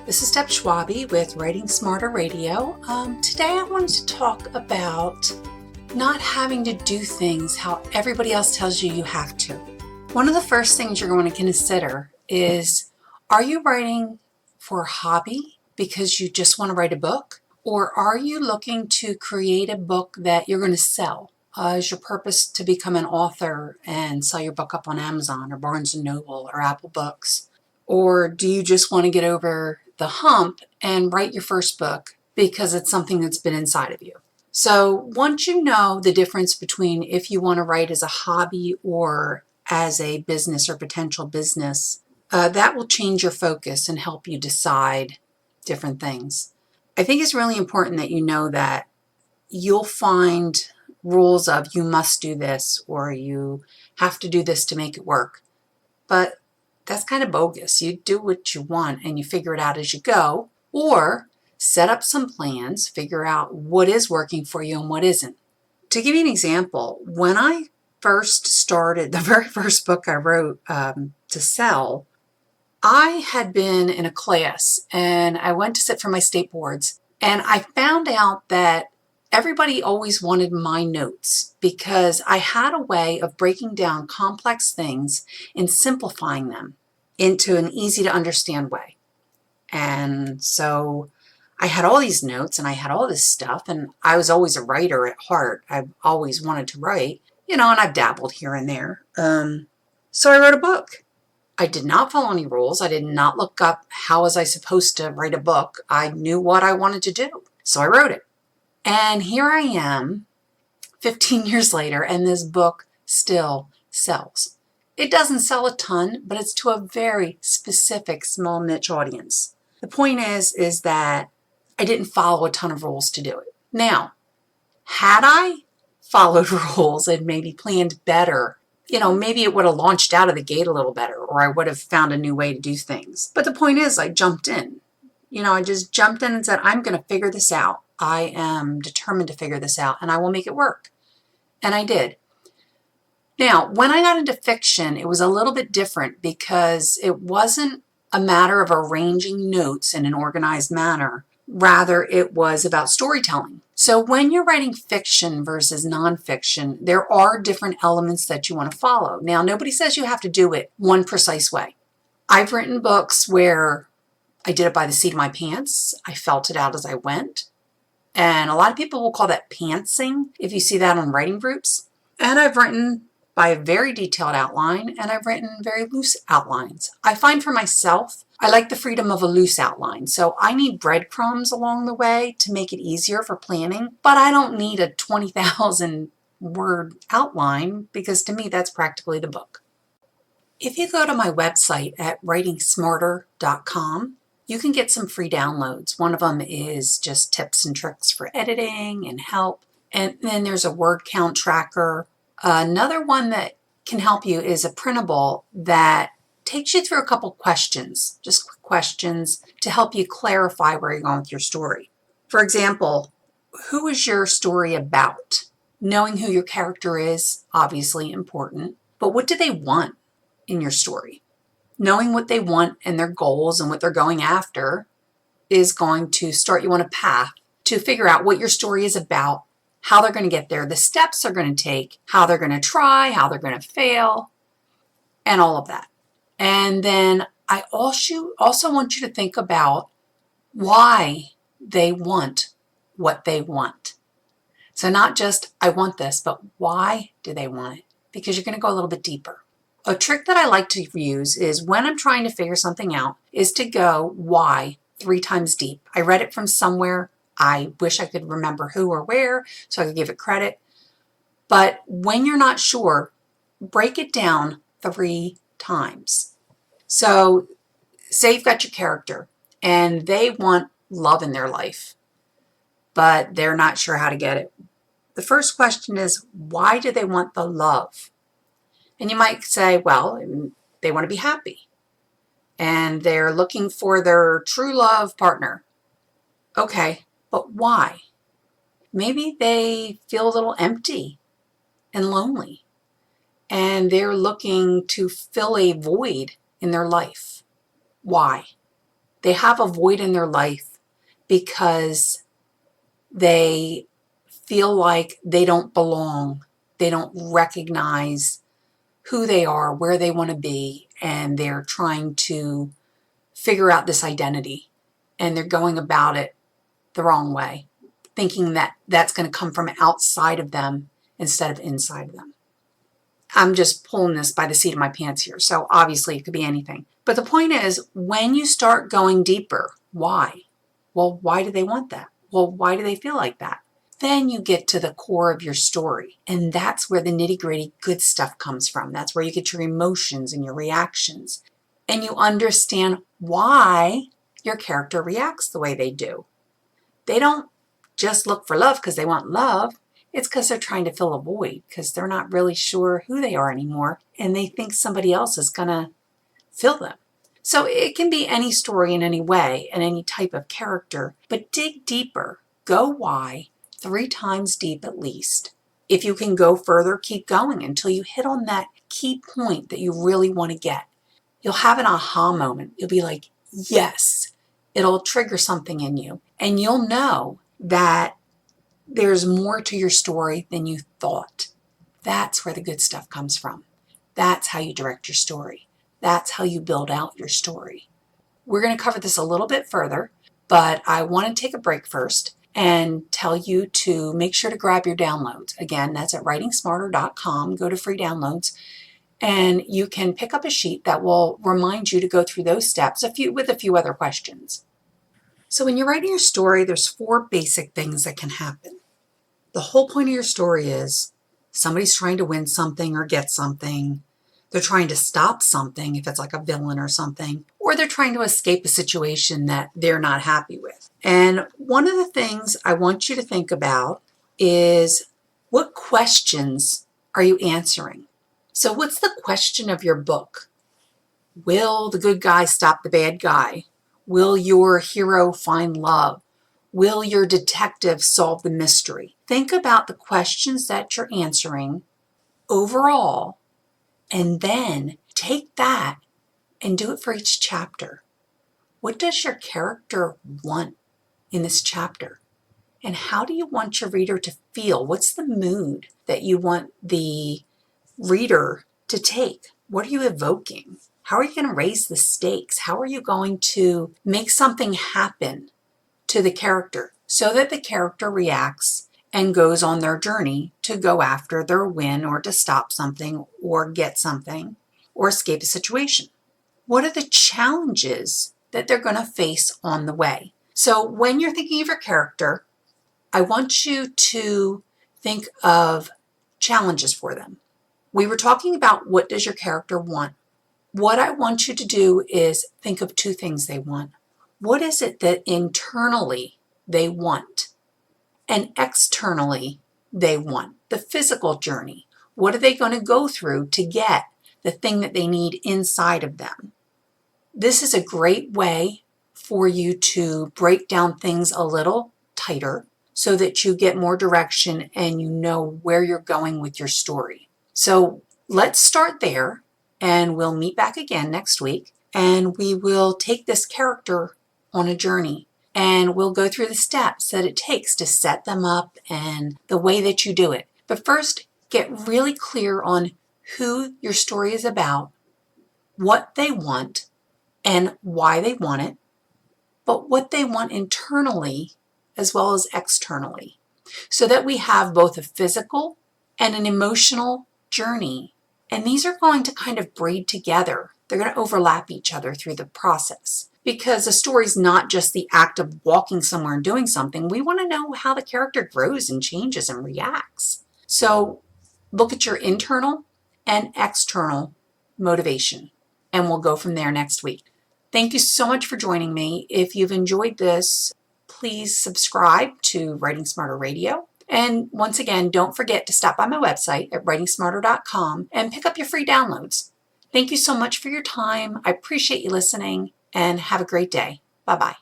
This is Deb Schwabe with Writing Smarter Radio. Today I wanted to talk about not having to do things how everybody else tells you you have to. One of the first things you're going to consider is, are you writing for a hobby because you just want to write a book? Or are you looking to create a book that you're going to sell? Is your purpose to become an author and sell your book up on Amazon or Barnes & Noble or Apple Books? Or do you just want to get over the hump and write your first book because it's something that's been inside of you? So once you know the difference between if you want to write as a hobby or as a business or potential business, that will change your focus and help you decide different things. I think it's really important that you know that you'll find rules of you must do this or you have to do this to make it work. But that's kind of bogus. You do what you want and you figure it out as you go, or set up some plans, figure out what is working for you and what isn't. To give you an example, when I first started, the very first book I wrote to sell, I had been in a class and I went to sit for my state boards, and I found out that everybody always wanted my notes because I had a way of breaking down complex things and simplifying them into an easy to understand way. And so I had all these notes and I had all this stuff, and I was always a writer at heart. I've always wanted to write, and I've dabbled here and there. So I wrote a book. I did not follow any rules. I did not look up how was I supposed to write a book. I knew what I wanted to do. So I wrote it. And here I am 15 years later, and this book still sells. It doesn't sell a ton, but it's to a very specific small niche audience. The point is that I didn't follow a ton of rules to do it. Now, had I followed rules and maybe planned better, maybe it would have launched out of the gate a little better, or I would have found a new way to do things. But the point is, I jumped in. I just jumped in and said, I'm going to figure this out. I am determined to figure this out, and I will make it work. And I did. Now, when I got into fiction, it was a little bit different because it wasn't a matter of arranging notes in an organized manner. Rather, it was about storytelling. So when you're writing fiction versus nonfiction, there are different elements that you want to follow. Now, nobody says you have to do it one precise way. I've written books where I did it by the seat of my pants. I felt it out as I went. And a lot of people will call that pantsing if you see that on writing groups. And I've written by a very detailed outline, and I've written very loose outlines. I find for myself, I like the freedom of a loose outline. So I need breadcrumbs along the way to make it easier for planning, but I don't need a 20,000 word outline because to me that's practically the book. If you go to my website at writingsmarter.com, you can get some free downloads. One of them is just tips and tricks for editing and help. And then there's a word count tracker. Another one that can help you is a printable that takes you through a couple questions, just quick questions to help you clarify where you're going with your story. For example, who is your story about? Knowing who your character is, obviously important, but what do they want in your story? Knowing what they want and their goals and what they're going after is going to start you on a path to figure out what your story is about, how they're going to get there, the steps they're going to take, how they're going to try, how they're going to fail, and all of that. And then I also want you to think about why they want what they want. So not just, I want this, but why do they want it? Because you're going to go a little bit deeper. A trick that I like to use is when I'm trying to figure something out is to go why 3 times deep. I read it from somewhere. I wish I could remember who or where so I could give it credit. But when you're not sure, break it down 3 times. So say you've got your character and they want love in their life, but they're not sure how to get it. The first question is, why do they want the love? And you might say, well, they want to be happy and they're looking for their true love partner. Okay, but why? Maybe they feel a little empty and lonely and they're looking to fill a void in their life. Why? They have a void in their life because they feel like they don't belong. They don't recognize who they are, where they want to be, and they're trying to figure out this identity, and they're going about it the wrong way, thinking that that's going to come from outside of them instead of inside of them. I'm just pulling this by the seat of my pants here, so obviously it could be anything. But the point is, when you start going deeper, why? Well, why do they want that? Well, why do they feel like that? Then you get to the core of your story, and that's where the nitty-gritty good stuff comes from. That's where you get your emotions and your reactions, and you understand why your character reacts the way they do. They don't just look for love because they want love. It's because they're trying to fill a void, because they're not really sure who they are anymore, and they think somebody else is going to fill them. So it can be any story in any way and any type of character, but dig deeper. Go why 3 times deep at least. If you can go further, keep going until you hit on that key point that you really want to get. You'll have an aha moment. You'll be like, yes. It'll trigger something in you, and you'll know that there's more to your story than you thought. That's where the good stuff comes from. That's how you direct your story. That's how you build out your story. We're going to cover this a little bit further, but I want to take a break first and tell you to make sure to grab your downloads. Again, that's at writingsmarter.com. Go to free downloads, and you can pick up a sheet that will remind you to go through those steps with a few other questions. So when you're writing your story, there's 4 basic things that can happen. The whole point of your story is somebody's trying to win something or get something. They're trying to stop something, if it's like a villain or something, or they're trying to escape a situation that they're not happy with. And one of the things I want you to think about is, what questions are you answering? So what's the question of your book? Will the good guy stop the bad guy? Will your hero find love? Will your detective solve the mystery? Think about the questions that you're answering overall, and then take that and do it for each chapter. What does your character want in this chapter? And how do you want your reader to feel? What's the mood that you want the reader to take? What are you evoking? How are you going to raise the stakes? How are you going to make something happen to the character so that the character reacts and goes on their journey to go after their win, or to stop something or get something or escape a situation? What are the challenges that they're going to face on the way? So when you're thinking of your character, I want you to think of challenges for them. We were talking about, what does your character want? What I want you to do is think of 2 things they want. What is it that internally they want and externally they want? The physical journey. What are they going to go through to get the thing that they need inside of them? This is a great way for you to break down things a little tighter so that you get more direction and you know where you're going with your story. So let's start there, and we'll meet back again next week, and we will take this character on a journey, and we'll go through the steps that it takes to set them up and the way that you do it. But first, get really clear on who your story is about, what they want, and why they want it, but what they want internally as well as externally, so that we have both a physical and an emotional journey. And these are going to kind of braid together. They're going to overlap each other through the process, because a story is not just the act of walking somewhere and doing something. We want to know how the character grows and changes and reacts. So look at your internal and external motivation, and we'll go from there next week. Thank you so much for joining me. If you've enjoyed this, please subscribe to Writing Smarter Radio. And once again, don't forget to stop by my website at writingsmarter.com and pick up your free downloads. Thank you so much for your time. I appreciate you listening, and have a great day. Bye-bye.